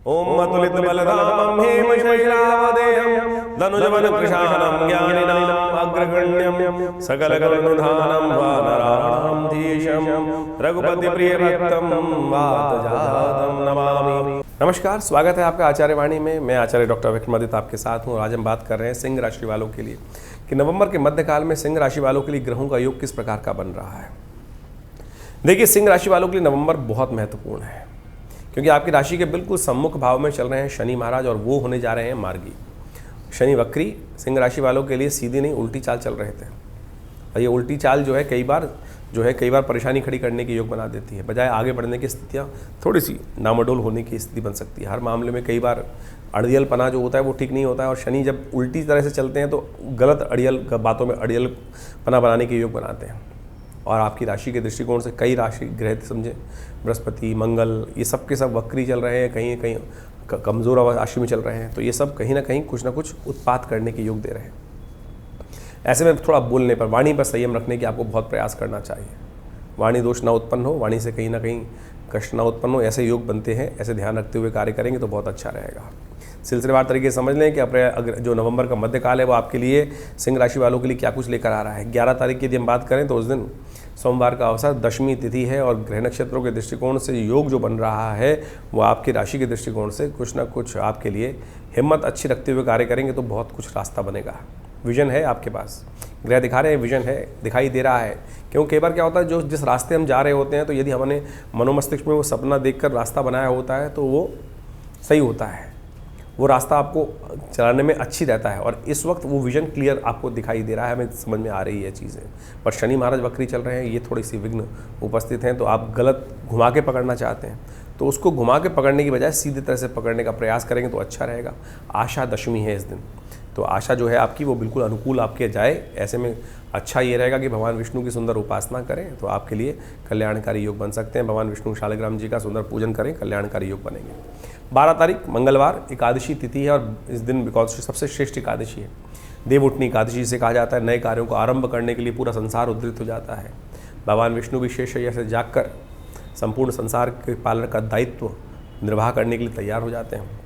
ओम अतुलित बलधामं हेमशैलावदेहं धनुजवन कृशानं ज्ञानिनाम् अग्रगण्यं सकलगुणनिधानं वानराणां धीशं रघुपति प्रिय भक्तं वातजातं नमामि। नमस्कार, स्वागत है आपका आचार्य वाणी में। मैं आचार्य डॉक्टर विक्रमादित्य आपके साथ हूँ। आज हम बात कर रहे हैं सिंह राशि वालों के लिए कि नवंबर के मध्यकाल में सिंह राशि वालों के लिए ग्रहों का योग किस प्रकार का बन रहा है। देखिए, सिंह राशि वालों के लिए नवंबर बहुत महत्वपूर्ण है क्योंकि आपकी राशि के बिल्कुल सम्मुख भाव में चल रहे हैं शनि महाराज और वो होने जा रहे हैं मार्गी। शनि वक्री सिंह राशि वालों के लिए सीधी नहीं उल्टी चाल चल रहे थे और ये उल्टी चाल जो है कई बार परेशानी खड़ी करने की योग बना देती है। बजाय आगे बढ़ने की स्थितियाँ थोड़ी सी नामडोल होने की स्थिति बन सकती है। हर मामले में कई बार अड़ियल पना जो होता है वो ठीक नहीं होता है और शनि जब उल्टी तरह से चलते हैं तो गलत बातों में अड़ियल पना बनाने के योग बनाते हैं। और आपकी राशि के दृष्टिकोण से कई राशि ग्रह समझे, बृहस्पति, मंगल, ये सब के सब वक्री चल रहे हैं, कहीं कहीं कमज़ोर राशि में चल रहे हैं। तो ये सब कहीं ना कहीं कुछ ना कुछ उत्पात करने के योग दे रहे हैं। ऐसे में थोड़ा बोलने पर, वाणी पर संयम रखने की आपको बहुत प्रयास करना चाहिए। वाणी दोष ना उत्पन्न हो, वाणी से कहीं ना कहीं कष्ट ना उत्पन्न हो, ऐसे योग बनते हैं। ऐसे ध्यान रखते हुए कार्य करेंगे तो बहुत अच्छा रहेगा। सिलसिलेवार तरीके से समझ लें कि अगर जो नवंबर का मध्यकाल है वो आपके लिए सिंह राशि वालों के लिए क्या कुछ लेकर आ रहा है। 11 तारीख की यदि हम बात करें तो उस दिन सोमवार का अवसर, दशमी तिथि है और ग्रह नक्षत्रों के दृष्टिकोण से योग जो बन रहा है वो आपकी राशि के दृष्टिकोण से कुछ ना कुछ आपके लिए हिम्मत अच्छी रखते हुए कार्य करेंगे तो बहुत कुछ रास्ता बनेगा। विजन है आपके पास, ग्रह दिखा रहे हैं, विजन है, दिखाई दे रहा है। क्योंकि कई बार क्या होता है, जिस रास्ते हम जा रहे होते हैं तो यदि हमने मनोमस्तिष्क में वो सपना देखकर रास्ता बनाया होता है तो वो सही होता है, वो रास्ता आपको चलाने में अच्छी रहता है और इस वक्त वो विजन क्लियर आपको दिखाई दे रहा है, हमें समझ में आ रही है चीज़ें। पर शनि महाराज वक्री चल रहे हैं, ये थोड़ी सी विघ्न उपस्थित हैं। तो आप गलत घुमा के पकड़ना चाहते हैं तो उसको घुमा के पकड़ने की बजाय सीधी तरह से पकड़ने का प्रयास करेंगे तो अच्छा रहेगा। आशा दशमी है इस दिन, तो आशा जो है आपकी वो बिल्कुल अनुकूल आपके जाए। ऐसे में अच्छा ये रहेगा कि भगवान विष्णु की सुंदर उपासना करें तो आपके लिए कल्याणकारी योग बन सकते हैं। भगवान विष्णु शालिग्राम जी का सुंदर पूजन करें, कल्याणकारी योग बनेंगे। 12 तारीख मंगलवार एकादशी तिथि है और इस दिन एकादशी सबसे श्रेष्ठ एकादशी है। देवउठनी एकादशी से कहा जाता है नए कार्यों को आरंभ करने के लिए पूरा संसार उद्धृत हो जाता है। भगवान विष्णु भी शेषशय्या से जागकर संपूर्ण संसार के पालन का दायित्व निर्वाह करने के लिए तैयार हो जाते हैं।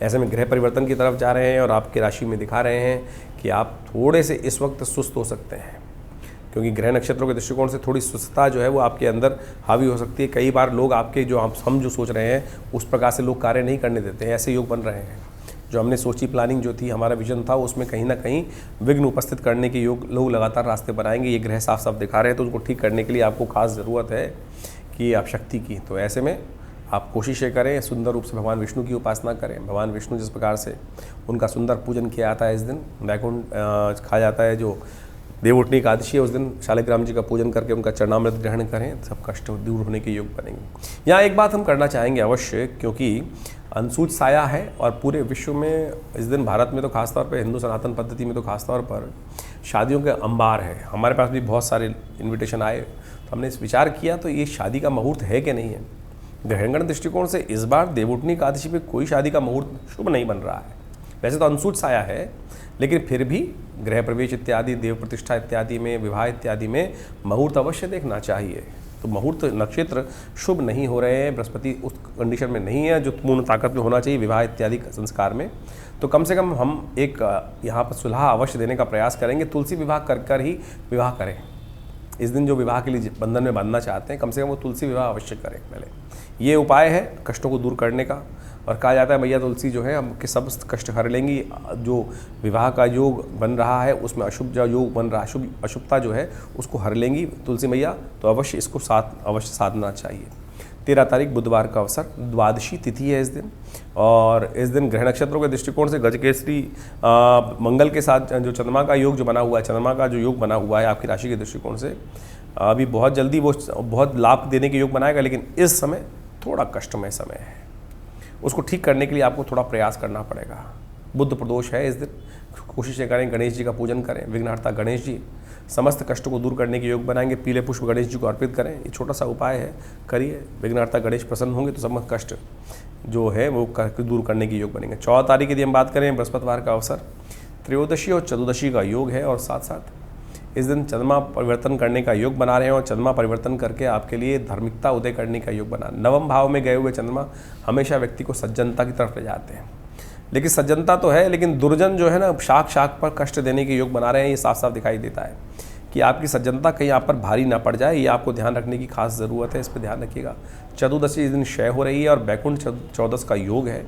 ऐसे में ग्रह परिवर्तन की तरफ जा रहे हैं और आपकी राशि में दिखा रहे हैं कि आप थोड़े से इस वक्त सुस्त हो सकते हैं क्योंकि ग्रह नक्षत्रों के दृष्टिकोण से थोड़ी सुस्तता जो है वो आपके अंदर हावी हो सकती है। कई बार लोग आपके हम जो सोच रहे हैं उस प्रकार से लोग कार्य नहीं करने देते हैं। ऐसे योग बन रहे हैं। जो हमने सोची प्लानिंग जो थी, हमारा विजन था, उसमें कहीं ना कहीं विघ्न उपस्थित करने के योग लोग लगातार रास्ते बनाएंगे। ये ग्रह साफ साफ दिखा रहे हैं तो उनको ठीक करने के लिए आपको खास ज़रूरत है कि आप शक्ति की। तो ऐसे में आप कोशिशें करें, सुंदर रूप से भगवान विष्णु की उपासना करें। भगवान विष्णु जिस प्रकार से उनका सुंदर पूजन किया जाता है, इस दिन वैकुंठ खाया जाता है। जो देवउठनी एकादशी है उस दिन शालिग्राम जी का पूजन करके उनका चरणामृत ग्रहण करें, सब कष्ट दूर होने के योग बनेंगे। यहाँ एक बात हम करना चाहेंगे अवश्य, क्योंकि अनसूच साया है और पूरे विश्व में इस दिन भारत में तो खासतौर पर हिंदू सनातन पद्धति में तो खासतौर पर शादियों के अंबार है। हमारे पास भी बहुत सारे इन्विटेशन आए तो हमने इस विचार किया तो ये शादी का मुहूर्त है कि नहीं है। ग्रहणगण दृष्टिकोण से इस बार देवउठनी एकादशी पे कोई शादी का मुहूर्त शुभ नहीं बन रहा है। वैसे तो अनसूच साया है लेकिन फिर भी गृह प्रवेश इत्यादि, देव प्रतिष्ठा इत्यादि में, विवाह इत्यादि में मुहूर्त अवश्य देखना चाहिए। तो मुहूर्त नक्षत्र शुभ नहीं हो रहे हैं, बृहस्पति उस कंडीशन में नहीं है जो पूर्ण ताकत में होना चाहिए विवाह इत्यादि संस्कार में। तो कम से कम हम एक यहाँ पर सुलह अवश्य देने का प्रयास करेंगे। तुलसी विवाह कर ही विवाह करें। इस दिन जो विवाह के लिए बंधन में बांधना चाहते हैं कम से कम वो तुलसी विवाह अवश्य करें। पहले ये उपाय है कष्टों को दूर करने का और कहा जाता है मैया तुलसी जो है हमके सब कष्ट हर लेंगी। जो विवाह का योग बन रहा है उसमें अशुभ जो योग बन रहा है, अशुभता जो है उसको हर लेंगी तुलसी मैया। तो अवश्य इसको अवश्य साधना चाहिए। 13 तारीख बुधवार का अवसर, द्वादशी तिथि है इस दिन और इस दिन ग्रह नक्षत्रों के दृष्टिकोण से गजकेसरी मंगल के साथ जो चंद्रमा का योग जो बना हुआ है, चंद्रमा का जो योग बना हुआ है आपकी राशि के दृष्टिकोण से अभी बहुत जल्दी वो बहुत लाभ देने के योग बनाएगा, लेकिन इस समय थोड़ा कष्टमय समय है। उसको ठीक करने के लिए आपको थोड़ा प्रयास करना पड़ेगा। बुध प्रदोष है इस दिन, कोशिशें करें, गणेश जी का पूजन करें। विघ्नहर्ता गणेश जी समस्त कष्टों को दूर करने के योग बनाएंगे। पीले पुष्प गणेश जी को अर्पित करें, ये छोटा सा उपाय है, करिए। विघ्नहर्ता गणेश प्रसन्न होंगे तो समस्त कष्ट जो है वो दूर करने के योग बनेंगे। 14 तारीख यदि हम बात करें, बृहस्पतिवार का अवसर, त्रयोदशी और चतुर्दशी का योग है और साथ साथ इस दिन चंद्रमा परिवर्तन करने का योग बना रहे हैं और चंद्रमा परिवर्तन करके आपके लिए धार्मिकता उदय करने का योग बना। नवम भाव में गए हुए चंद्रमा हमेशा व्यक्ति को सज्जनता की तरफ ले जाते हैं, लेकिन सज्जनता तो है, लेकिन दुर्जन जो है ना शाख शाख पर कष्ट देने के योग बना रहे हैं। ये साफ साफ दिखाई देता है कि आपकी सज्जनता कहीं आप पर भारी ना पड़ जाए, ये आपको ध्यान रखने की खास ज़रूरत है, इस पर ध्यान रखिएगा। चतुर्दशी इस दिन क्षय हो रही है और बैकुंठ चौदस का योग है,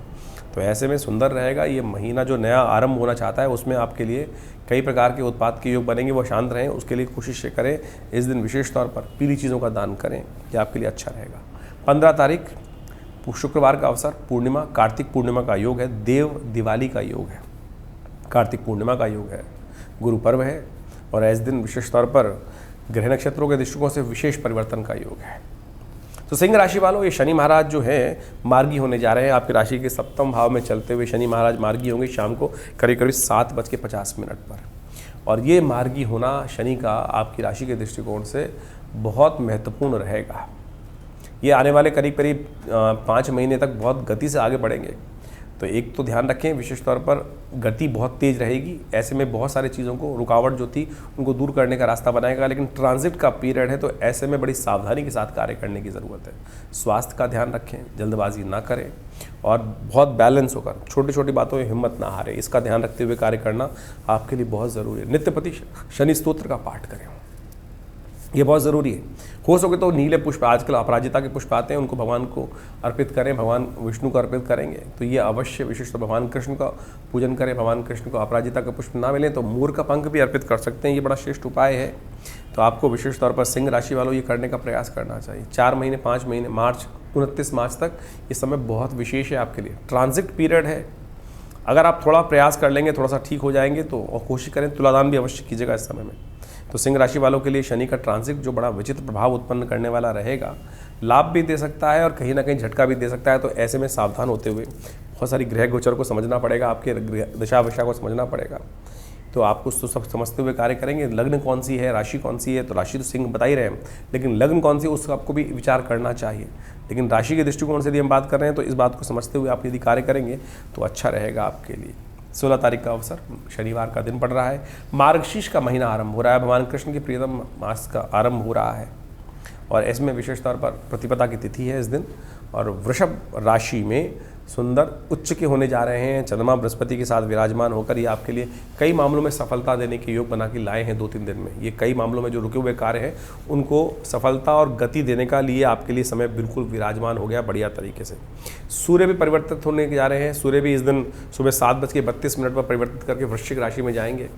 तो ऐसे में सुंदर रहेगा। ये महीना जो नया आरंभ होना चाहता है उसमें आपके लिए कई प्रकार के उत्पाद के योग बनेंगे, वो शांत रहें, उसके लिए कोशिश करें इस दिन विशेष तौर पर पीली चीज़ों का दान करें, ये आपके लिए अच्छा रहेगा। 15 तारीख शुक्रवार का अवसर, पूर्णिमा, कार्तिक पूर्णिमा का योग है, देव दिवाली का योग है, कार्तिक पूर्णिमा का योग है, गुरु पर्व है और इस दिन विशेष तौर पर ग्रह नक्षत्रों के दृष्टिकोण से विशेष परिवर्तन का योग है। तो सिंह राशि वालों, ये शनि महाराज जो हैं मार्गी होने जा रहे हैं। आपकी राशि के सप्तम भाव में चलते हुए शनि महाराज मार्गी होंगे शाम को करीब करीब 7:50 पर, और ये मार्गी होना शनि का आपकी राशि के दृष्टिकोण से बहुत महत्वपूर्ण रहेगा। ये आने वाले करीब करीब 5 महीने तक बहुत गति से आगे बढ़ेंगे। तो एक तो ध्यान रखें, विशेष तौर पर गति बहुत तेज़ रहेगी, ऐसे में बहुत सारी चीज़ों को रुकावट जो थी उनको दूर करने का रास्ता बनाएगा। लेकिन ट्रांजिट का पीरियड है, तो ऐसे में बड़ी सावधानी के साथ कार्य करने की ज़रूरत है। स्वास्थ्य का ध्यान रखें, जल्दबाजी ना करें और बहुत बैलेंस होकर छोटी छोटी बातों में हिम्मत ना हारें, इसका ध्यान रखते हुए कार्य करना आपके लिए बहुत ज़रूरी है। नित्यपति शनि स्तोत्र का पाठ करें, ये बहुत ज़रूरी है। हो सके तो नीले पुष्प, आजकल अपराजिता के पुष्प आते हैं, उनको भगवान को अर्पित करें, भगवान विष्णु को अर्पित करेंगे तो ये अवश्य विशेष तो भगवान कृष्ण का पूजन करें। भगवान कृष्ण को अपराजिता का पुष्प ना मिले तो मोर का पंख भी अर्पित कर सकते हैं, ये बड़ा श्रेष्ठ उपाय है। तो आपको विशेष तौर पर सिंह राशि वालों ये करने का प्रयास करना चाहिए। 4 महीने 5 महीने, मार्च 29 मार्च तक ये समय बहुत विशेष है आपके लिए, ट्रांजिट पीरियड है। अगर आप थोड़ा प्रयास कर लेंगे, थोड़ा सा ठीक हो जाएंगे तो, और कोशिश करें तुलादान भी अवश्य कीजिएगा इस समय में। तो सिंह राशि वालों के लिए शनि का ट्रांजिट जो बड़ा विचित्र प्रभाव उत्पन्न करने वाला रहेगा, लाभ भी दे सकता है और कहीं ना कहीं झटका भी दे सकता है। तो ऐसे में सावधान होते हुए बहुत सारी ग्रह गोचर को समझना पड़ेगा, आपके दिशा विशा को समझना पड़ेगा। तो आपको तो सब समझते हुए कार्य करेंगे। लग्न कौन सी है, राशि कौन सी है, तो राशि तो सिंह बता ही रहे हैं, लेकिन लग्न कौन सी है उसका आपको भी विचार करना चाहिए। लेकिन राशि के दृष्टिकोण से यदि हम बात कर रहे हैं तो इस बात को समझते हुए आप यदि कार्य करेंगे तो अच्छा रहेगा आपके लिए। 16 तारीख का अवसर, शनिवार का दिन पड़ रहा है, मार्गशीर्ष का महीना आरंभ हो रहा है, भगवान कृष्ण के प्रियतम मास का आरंभ हो रहा है और इसमें विशेष तौर पर प्रतिपदा की तिथि है इस दिन। और वृषभ राशि में सुंदर उच्च के होने जा रहे हैं, चंद्रमा बृहस्पति के साथ विराजमान होकर ये आपके लिए कई मामलों में सफलता देने के योग बना के लाए हैं 2-3 दिन में। ये कई मामलों में जो रुके हुए कार्य हैं उनको सफलता और गति देने का लिए आपके लिए समय बिल्कुल विराजमान हो गया बढ़िया तरीके से। सूर्य भी परिवर्तित होने जा रहे हैं, सूर्य भी इस दिन सुबह 7:32 पर परिवर्तित करके वृश्चिक राशि में जाएंगे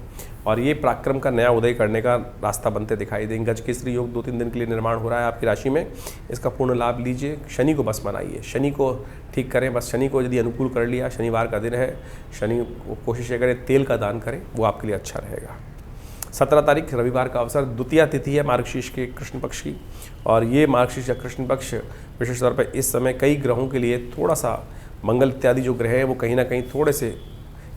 और ये पराक्रम का नया उदय करने का रास्ता बनते दिखाई देंगे। गजकेसरी योग 2-3 दिन के लिए निर्माण हो रहा है आपकी राशि में, इसका पूर्ण लाभ लीजिए। शनि को बस मनाइए, शनि को ठीक करें, बस शनि को यदि अनुकूल कर लिया, शनिवार का दिन है, शनि को कोशिश करें तेल का दान करें, वो आपके लिए अच्छा रहेगा। 17 तारीख रविवार का अवसर, द्वितीया तिथि है मार्गशीर्ष के कृष्ण पक्ष की और ये मार्गशीर्ष या कृष्ण पक्ष विशेष तौर पर इस समय कई ग्रहों के लिए थोड़ा सा, मंगल इत्यादि जो ग्रह हैं वो कहीं ना कहीं थोड़े से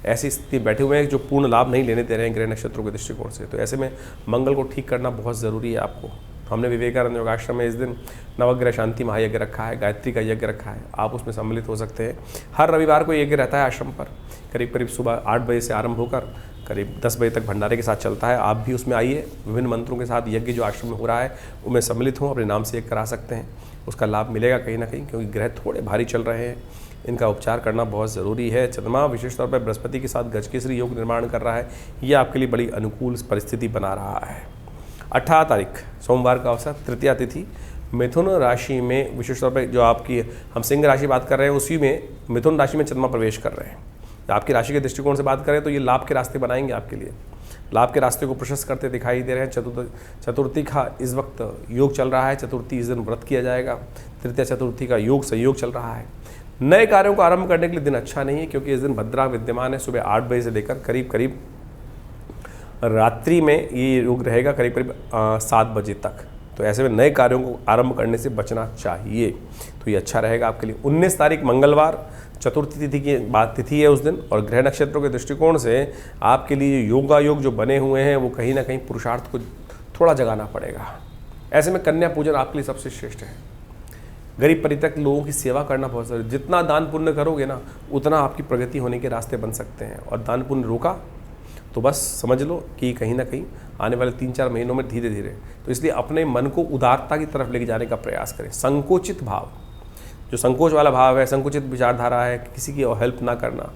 ऐसी स्थिति बैठे हुए हैं जो पूर्ण लाभ नहीं लेने दे रहे हैं ग्रह नक्षत्रों के दृष्टिकोण से। तो ऐसे में मंगल को ठीक करना बहुत ज़रूरी है आपको। हमने विवेकानंद योगाश्रम में इस दिन नवग्रह शांति महायज्ञ रखा है, गायत्री का यज्ञ रखा है, आप उसमें सम्मिलित हो सकते हैं। हर रविवार को यज्ञ रहता है आश्रम पर, करीब करीब सुबह 8 बजे से आरंभ होकर करीब 10 बजे तक भंडारे के साथ चलता है। आप भी उसमें आइए, विभिन्न मंत्रों के साथ यज्ञ जो आश्रम में हो रहा है उनमें सम्मिलित हों, अपने नाम से यज्ञ करा सकते हैं, उसका लाभ मिलेगा कहीं ना कहीं, क्योंकि ग्रह थोड़े भारी चल रहे हैं, इनका उपचार करना बहुत ज़रूरी है। चंद्रमा विशेष तौर पर बृहस्पति के साथ गजकेसरी योग निर्माण कर रहा है, ये आपके लिए बड़ी अनुकूल परिस्थिति बना रहा है। 18 तारीख सोमवार का अवसर, तृतीया तिथि, मिथुन राशि में विशेष तौर पर जो आपकी, हम सिंह राशि बात कर रहे हैं उसी में मिथुन राशि में चंद्रमा प्रवेश कर रहे हैं। आपकी राशि के दृष्टिकोण से बात करें तो ये लाभ के रास्ते बनाएंगे आपके लिए, लाभ के रास्ते को प्रशस्त करते दिखाई दे रहे हैं। चतुर्थी का इस वक्त योग चल रहा है, चतुर्थी इस दिन व्रत किया जाएगा, तृतीया चतुर्थी का योग संयोग चल रहा है। नए कार्यों को आरंभ करने के लिए दिन अच्छा नहीं है, क्योंकि इस दिन भद्रा विद्यमान है, सुबह 8 बजे से लेकर करीब करीब रात्रि में ये योग रहेगा करीब करीब 7 बजे तक। तो ऐसे में नए कार्यों को आरंभ करने से बचना चाहिए, तो ये अच्छा रहेगा आपके लिए। 19 तारीख मंगलवार, चतुर्थी तिथि की बात तिथि है उस दिन, और ग्रह नक्षत्रों के दृष्टिकोण से आपके लिए योगा योग जो बने हुए हैं वो कहीं ना कहीं पुरुषार्थ को थोड़ा जगाना पड़ेगा। ऐसे में कन्या पूजन आपके लिए सबसे श्रेष्ठ है। गरीब परित्यक्त लोगों की सेवा करना बहुत जरूरी, जितना दान पुण्य करोगे ना उतना आपकी प्रगति होने के रास्ते बन सकते हैं। और दान पुण्य रोका तो बस समझ लो कि कहीं ना कहीं आने वाले 3-4 महीनों में धीरे धीरे, तो इसलिए अपने मन को उदारता की तरफ लेके जाने का प्रयास करें। संकोचित भाव, जो संकोच वाला भाव है, संकुचित विचारधारा है, किसी की हेल्प ना करना,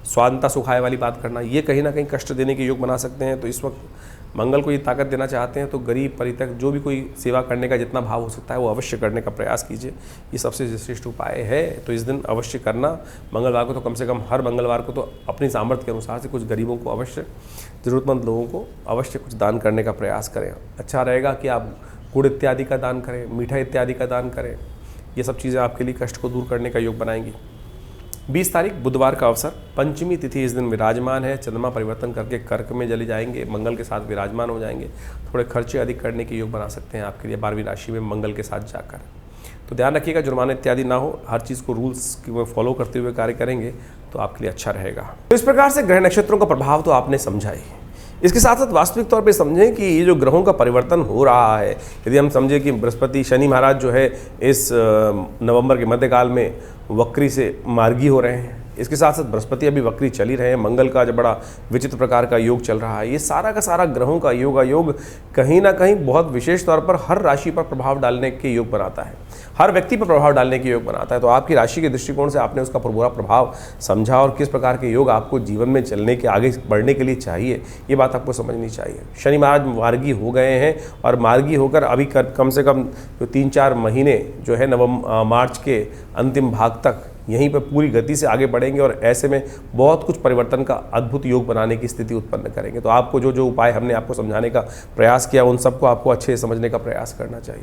स्वांतता सुखाए वाली बात करना, ये कहीं ना कहीं कष्ट देने के योग बना सकते हैं। तो इस वक्त मंगल को ये ताकत देना चाहते हैं तो गरीब परितक जो भी कोई सेवा करने का जितना भाव हो सकता है वो अवश्य करने का प्रयास कीजिए। ये सबसे श्रेष्ठ उपाय है, तो इस दिन अवश्य करना। मंगलवार को तो कम से कम हर मंगलवार को तो अपनी सामर्थ्य के अनुसार से कुछ गरीबों को अवश्य, ज़रूरतमंद लोगों को अवश्य कुछ दान करने का प्रयास करें। अच्छा रहेगा कि आप गुड़ इत्यादि का दान करें, मीठा इत्यादि का दान करें। ये सब चीज़ें आपके लिए कष्ट को दूर करने का योग बनाएंगी। 20 तारीख बुधवार का अवसर, पंचमी तिथि इस दिन विराजमान है। चंद्रमा परिवर्तन करके कर्क में चले जाएंगे, मंगल के साथ विराजमान हो जाएंगे। थोड़े खर्चे अधिक करने के योग बना सकते हैं आपके लिए 12वीं राशि में मंगल के साथ जाकर। तो ध्यान रखिएगा जुर्माना इत्यादि ना हो, हर चीज़ को रूल्स की फॉलो करते हुए कार्य करेंगे तो आपके लिए अच्छा रहेगा। तो इस प्रकार से ग्रह नक्षत्रों का प्रभाव तो आपने समझा ही। इसके साथ साथ वास्तविक तौर पे समझें कि ये जो ग्रहों का परिवर्तन हो रहा है, यदि हम समझें कि बृहस्पति शनि महाराज जो है इस नवंबर के मध्यकाल में वक्री से मार्गी हो रहे हैं, इसके साथ साथ बृहस्पति अभी वक्री चल ही रहे हैं, मंगल का जो बड़ा विचित्र प्रकार का योग चल रहा है, ये सारा का सारा ग्रहों का योग कहीं ना कहीं बहुत विशेष तौर पर हर राशि पर प्रभाव डालने के योग बनाता है, हर व्यक्ति पर प्रभाव डालने के योग बनाता है। तो आपकी राशि के दृष्टिकोण से आपने उसका पूरा प्रभाव समझा और किस प्रकार के योग आपको जीवन में चलने के, आगे बढ़ने के लिए चाहिए, ये बात आपको समझनी चाहिए। शनि महाराज मार्गी हो गए हैं और मार्गी होकर अभी कम से कम 3-4 महीने जो है मार्च के अंतिम भाग तक यहीं पर पूरी गति से आगे बढ़ेंगे और ऐसे में बहुत कुछ परिवर्तन का अद्भुत योग बनाने की स्थिति उत्पन्न करेंगे। तो आपको जो जो उपाय हमने आपको समझाने का प्रयास किया उन सबको आपको अच्छे से समझने का प्रयास करना चाहिए।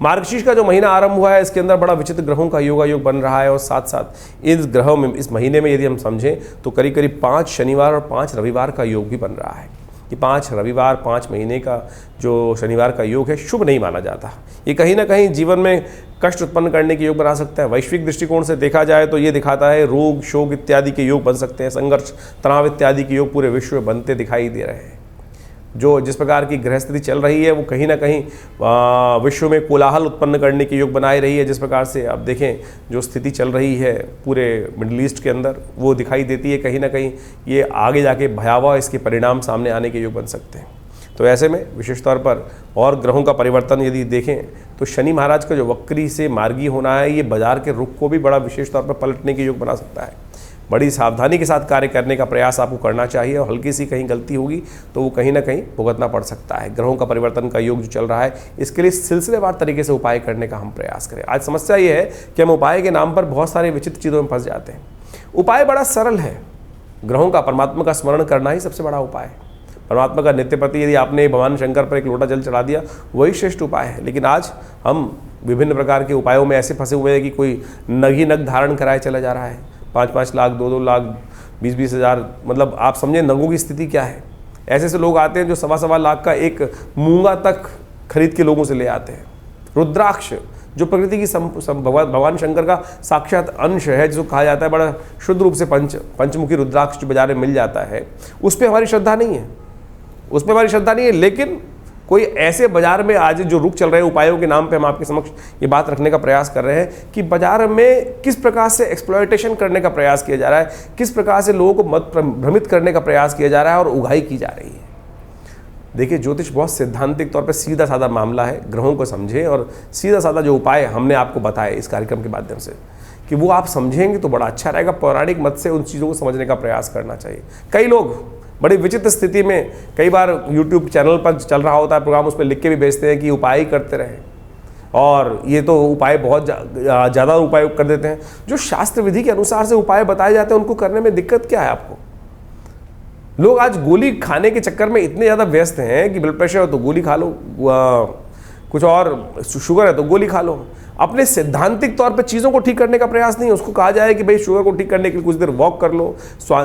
मार्गशीर्ष का जो महीना आरंभ हुआ है इसके अंदर बड़ा विचित्र ग्रहों का योग बन रहा है और साथ साथ इस ग्रहों में, इस महीने में यदि हम समझें तो करीब करीब 5 शनिवार और 5 रविवार का योग भी बन रहा है। ये 5 रविवार 5 महीने का जो शनिवार का योग है शुभ नहीं माना जाता। ये कहीं ना कहीं जीवन में कष्ट उत्पन्न करने के योग बना सकता है। वैश्विक दृष्टिकोण से देखा जाए तो ये दिखाता है रोग शोक इत्यादि के योग बन सकते हैं, संघर्ष तनाव इत्यादि के योग पूरे विश्व में बनते दिखाई दे रहे हैं। जो जिस प्रकार की ग्रह स्थिति चल रही है वो कहीं ना कहीं विश्व में कोलाहल उत्पन्न करने के योग बनाई रही है। जिस प्रकार से आप देखें जो स्थिति चल रही है पूरे मिडिल ईस्ट के अंदर वो दिखाई देती है, कहीं ना कहीं ये आगे जाके भयावह इसके परिणाम सामने आने के योग बन सकते हैं। तो ऐसे में विशेष तौर पर और ग्रहों का परिवर्तन यदि देखें तो शनि महाराज का जो वक्री से मार्गी होना है ये बाजार के रुख को भी बड़ा विशेष तौर पर पलटने के योग बना सकता है। बड़ी सावधानी के साथ कार्य करने का प्रयास आपको करना चाहिए और हल्की सी कहीं गलती होगी तो वो कहीं ना कहीं भुगतना पड़ सकता है। ग्रहों का परिवर्तन का योग जो चल रहा है इसके लिए सिलसिलेवार तरीके से उपाय करने का हम प्रयास करें। आज समस्या ये है कि हम उपाय के नाम पर बहुत सारे विचित्र चीज़ों में फंस जाते हैं। उपाय बड़ा सरल है, ग्रहों का परमात्मा का स्मरण करना ही सबसे बड़ा उपाय है। परमात्मा का नित्य प्रति यदि आपने भगवान शंकर पर एक लोटा जल चढ़ा दिया वही श्रेष्ठ उपाय है। लेकिन आज हम विभिन्न प्रकार के उपायों में ऐसे फंसे हुए हैं कि कोई नग ही नग धारण कराए चला जा रहा है, 5-5 लाख 2-2 लाख 20-20 हज़ार, मतलब आप समझें नगों की स्थिति क्या है। ऐसे ऐसे लोग आते हैं जो 1.25 लाख का एक मूंगा तक खरीद के लोगों से ले आते हैं। रुद्राक्ष जो प्रकृति की भगवान शंकर का साक्षात अंश है, जिसको कहा जाता है बड़ा शुद्ध रूप से पंचमुखी रुद्राक्ष जो बाजार में मिल जाता है, उस पर हमारी श्रद्धा नहीं है, उसमें हमारी श्रद्धा नहीं है। लेकिन कोई ऐसे बाजार में आज जो रुख चल रहे हैं उपायों के नाम पे हम आपके समक्ष ये बात रखने का प्रयास कर रहे हैं कि बाजार में किस प्रकार से एक्सप्लॉयटेशन करने का प्रयास किया जा रहा है, किस प्रकार से लोगों को मत भ्रमित करने का प्रयास किया जा रहा है और उगाही की जा रही है। देखिए ज्योतिष बहुत सैद्धांतिक तौर पर सीधा साधा मामला है। ग्रहों को समझें और सीधा साधा जो उपाय हमने आपको बताए इस कार्यक्रम के माध्यम से कि वो आप समझेंगे तो बड़ा अच्छा रहेगा। पौराणिक मत से उन चीज़ों को समझने का प्रयास करना चाहिए। कई लोग बड़ी विचित्र स्थिति में कई बार YouTube चैनल पर चल रहा होता है प्रोग्राम, उस पर लिख के भी भेजते हैं कि उपाय ही करते रहें और ये तो उपाय बहुत ज़्यादा उपाय कर देते हैं। जो शास्त्र विधि के अनुसार से उपाय बताए जाते हैं उनको करने में दिक्कत क्या है आपको? लोग आज गोली खाने के चक्कर में इतने ज़्यादा व्यस्त हैं कि ब्लड प्रेशर हो तो गोली खा लो, कुछ और शुगर है तो गोली खा लो। अपने सैद्धांतिक तौर पर चीज़ों को ठीक करने का प्रयास नहीं। उसको कहा जाए कि भाई शुगर को ठीक करने के लिए कुछ देर वॉक कर लो,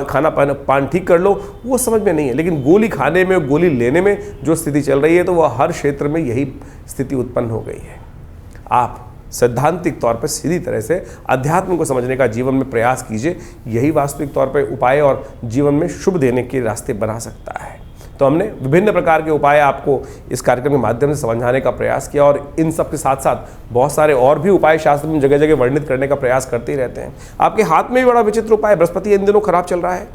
खाना पान ठीक कर लो, वो समझ में नहीं है। लेकिन गोली खाने में, गोली लेने में जो स्थिति चल रही है तो वह हर क्षेत्र में यही स्थिति उत्पन्न हो गई है। आप सैद्धांतिक तौर पर सीधी तरह से अध्यात्म को समझने का जीवन में प्रयास कीजिए, यही वास्तविक तौर पर उपाय और जीवन में शुभ देने के रास्ते बना सकता है। तो हमने विभिन्न प्रकार के उपाय आपको इस कार्यक्रम के माध्यम से समझाने का प्रयास किया और इन सब के साथ साथ बहुत सारे और भी उपाय शास्त्र में जगह जगह वर्णित करने का प्रयास करते ही रहते हैं। आपके हाथ में भी बड़ा विचित्र उपाय, बृहस्पति इन दिनों खराब चल रहा है।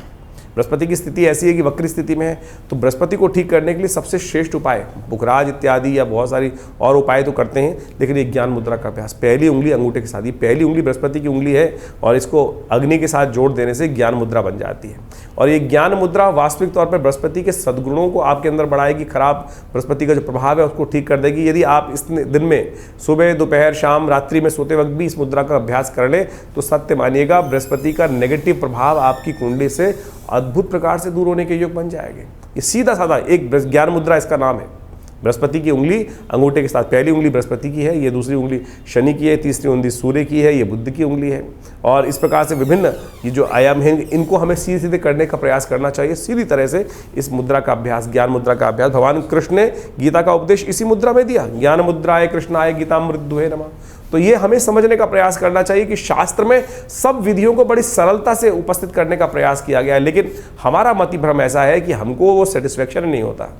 बृहस्पति की स्थिति ऐसी है कि वक्री स्थिति में है, तो बृहस्पति को ठीक करने के लिए सबसे श्रेष्ठ उपाय पुखराज इत्यादि या बहुत सारी और उपाय तो करते हैं, लेकिन ये ज्ञान मुद्रा का अभ्यास, पहली उंगली अंगूठे के साथ, ये पहली उंगली बृहस्पति की उंगली है और इसको अग्नि के साथ जोड़ देने से ज्ञान मुद्रा बन जाती है। और ये ज्ञान मुद्रा वास्तविक तौर पर बृहस्पति के सद्गुणों को आपके अंदर बढ़ाएगी, खराब बृहस्पति का जो प्रभाव है उसको ठीक कर देगी। यदि आप इस दिन में सुबह, दोपहर, शाम, रात्रि में सोते वक्त भी इस मुद्रा का अभ्यास कर लें तो सत्य मानिएगा बृहस्पति का नेगेटिव प्रभाव आपकी कुंडली से अद्भुत प्रकार से दूर होने के योग बन जाएंगे। ये सीधा साधा एक ज्ञान मुद्रा इसका नाम है। बृहस्पति की उंगली अंगूठे के साथ, पहली उंगली बृहस्पति की है, ये दूसरी उंगली शनि की है, तीसरी उंगली सूर्य की है, ये बुध की उंगली है। और इस प्रकार से विभिन्न ये जो आयाम हैं इनको हमें सीधे सीधे करने का प्रयास करना चाहिए। सीधी तरह से इस मुद्रा का अभ्यास, ज्ञान मुद्रा का अभ्यास, भगवान कृष्ण ने गीता का उपदेश इसी मुद्रा में दिया, ज्ञान मुद्राय कृष्णाय गीतामृत दुहे नमः। तो ये हमें समझने का प्रयास करना चाहिए कि शास्त्र में सब विधियों को बड़ी सरलता से उपस्थित करने का प्रयास किया गया है, लेकिन हमारा मति भ्रम ऐसा है कि हमको वो सेटिस्फेक्शन नहीं होता।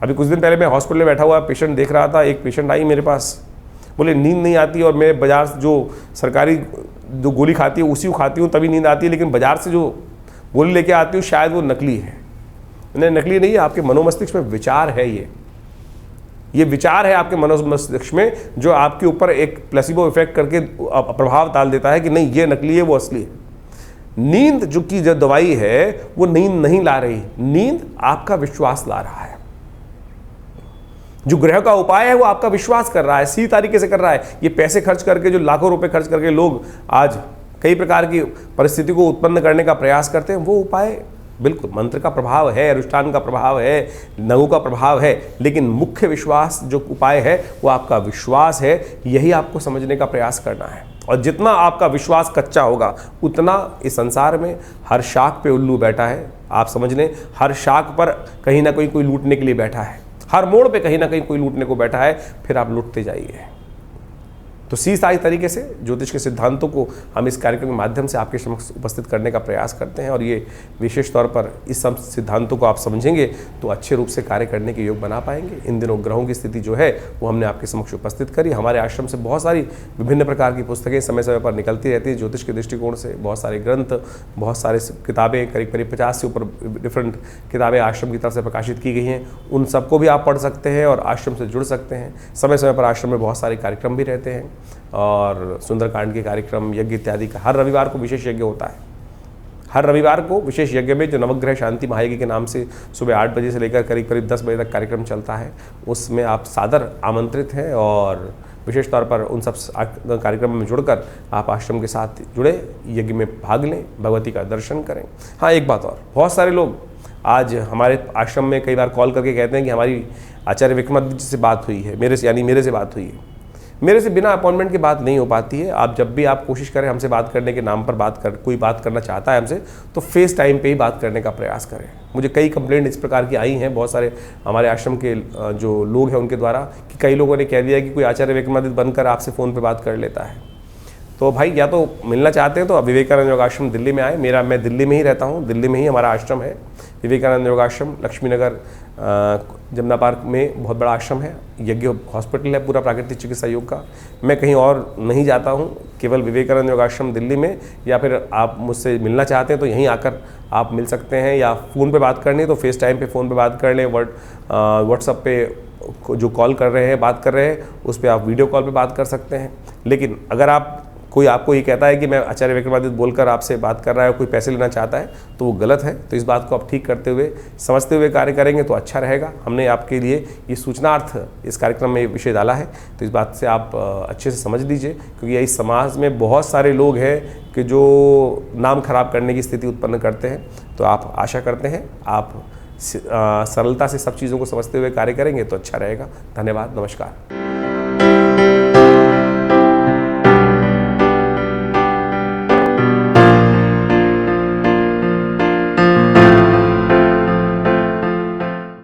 अभी कुछ दिन पहले मैं हॉस्पिटल में बैठा हुआ पेशेंट देख रहा था, एक पेशेंट आई मेरे पास, बोले नींद नहीं आती और मैं बाजार से जो सरकारी जो गोली खाती हूँ उसी को खाती हूँ तभी नींद आती है, लेकिन बाजार से जो गोली लेके आती हूँ शायद वो नकली है। नहीं, नकली नहीं है, आपके मनोमस्तिष्क में विचार है, ये विचार है आपके मनोमस्तिष्क में जो आपके ऊपर एक प्लेसिबो इफेक्ट करके प्रभाव डाल देता है कि नहीं ये नकली है वो असली है। नींद जो की जो दवाई है वो नींद नहीं ला रही, नींद आपका विश्वास ला रहा है। जो ग्रह का उपाय है वो आपका विश्वास कर रहा है, सही तरीके से कर रहा है। ये पैसे खर्च करके, जो लाखों रुपए खर्च करके लोग आज कई प्रकार की परिस्थिति को उत्पन्न करने का प्रयास करते हैं, वो उपाय बिल्कुल मंत्र का प्रभाव है, अनुष्ठान का प्रभाव है, नगु का प्रभाव है, लेकिन मुख्य विश्वास जो उपाय है वो आपका विश्वास है। यही आपको समझने का प्रयास करना है। और जितना आपका विश्वास कच्चा होगा उतना इस संसार में हर शाख पे उल्लू बैठा है। आप समझ लें, हर शाख पर कहीं ना कोई लूटने के लिए बैठा है, हर मोड़ पे कहीं ना कहीं कोई लूटने को बैठा है, फिर आप लूटते जाइए। तो सीधी तरीके से ज्योतिष के सिद्धांतों को हम इस कार्यक्रम के माध्यम से आपके समक्ष उपस्थित करने का प्रयास करते हैं, और ये विशेष तौर पर इस सब सिद्धांतों को आप समझेंगे तो अच्छे रूप से कार्य करने के योग बना पाएंगे। इन दिनों ग्रहों की स्थिति जो है वो हमने आपके समक्ष उपस्थित करी। हमारे आश्रम से बहुत सारी विभिन्न प्रकार की पुस्तकें समय समय पर निकलती रहती है ज्योतिष के दृष्टिकोण से, बहुत सारे ग्रंथ, बहुत सारे किताबें, करीब 50 से ऊपर डिफरेंट किताबें आश्रम की तरफ से प्रकाशित की गई हैं। उन सबको भी आप पढ़ सकते हैं और आश्रम से जुड़ सकते हैं। समय समय पर आश्रम में बहुत सारे कार्यक्रम भी रहते हैं और सुंदरकांड के कार्यक्रम, यज्ञ इत्यादि का हर रविवार को विशेष यज्ञ होता है। हर रविवार को विशेष यज्ञ में जो नवग्रह शांति महायज्ञ के नाम से सुबह 8 बजे से लेकर करीब 10 बजे तक कार्यक्रम चलता है, उसमें आप सादर आमंत्रित हैं और विशेष तौर पर उन सब कार्यक्रम में जुड़कर आप आश्रम के साथ जुड़े, यज्ञ में भाग लें, भगवती का दर्शन करें। हाँ, एक बात और, बहुत सारे लोग आज हमारे आश्रम में कई बार कॉल करके कहते हैं कि हमारी आचार्य विक्रमादित्य जी से बात हुई है, मेरे से बात हुई है। मेरे से बिना अपॉइंटमेंट के बात नहीं हो पाती है। आप जब भी आप कोशिश करें हमसे बात करने के नाम पर कोई बात करना चाहता है हमसे, तो फेस टाइम पे ही बात करने का प्रयास करें। मुझे कई कंप्लेंट इस प्रकार की आई हैं बहुत सारे हमारे आश्रम के जो लोग हैं उनके द्वारा, कि कई लोगों ने कह दिया कि कोई आचार्य विक्रमादित्य बनकर आपसे फ़ोन पर बात कर लेता है। तो भाई, या तो मिलना चाहते हैं तो विवेकानंद योगाश्रम दिल्ली में आए। मैं दिल्ली में ही रहता हूँ, दिल्ली में ही हमारा आश्रम है। विवेकानंद योगाश्रम लक्ष्मी नगर जमुना पार्क में बहुत बड़ा आश्रम है, यज्ञ हॉस्पिटल है पूरा प्राकृतिक चिकित्सा योग का। मैं कहीं और नहीं जाता हूँ, केवल विवेकानंद योगाश्रम दिल्ली में। या फिर आप मुझसे मिलना चाहते हैं तो यहीं आकर आप मिल सकते हैं, या फ़ोन पे बात करनी है तो फेस टाइम पे फ़ोन पे बात कर लें। व्हाट्सअप पे जो कॉल कर रहे हैं, बात कर रहे हैं, उस पर आप वीडियो कॉल पे बात कर सकते हैं। लेकिन अगर कोई आपको ये कहता है कि मैं आचार्य विक्रमादित्य बोलकर आपसे बात कर रहा है, कोई पैसे लेना चाहता है, तो वो गलत है। तो इस बात को आप ठीक करते हुए, समझते हुए कार्य करेंगे तो अच्छा रहेगा। हमने आपके लिए ये सूचनार्थ इस कार्यक्रम में विषय डाला है, तो इस बात से आप अच्छे से समझ लीजिए, क्योंकि इस समाज में बहुत सारे लोग हैं कि जो नाम खराब करने की स्थिति उत्पन्न करते हैं। तो आप आशा करते हैं आप सरलता से सब चीज़ों को समझते हुए कार्य करेंगे तो अच्छा रहेगा। धन्यवाद, नमस्कार।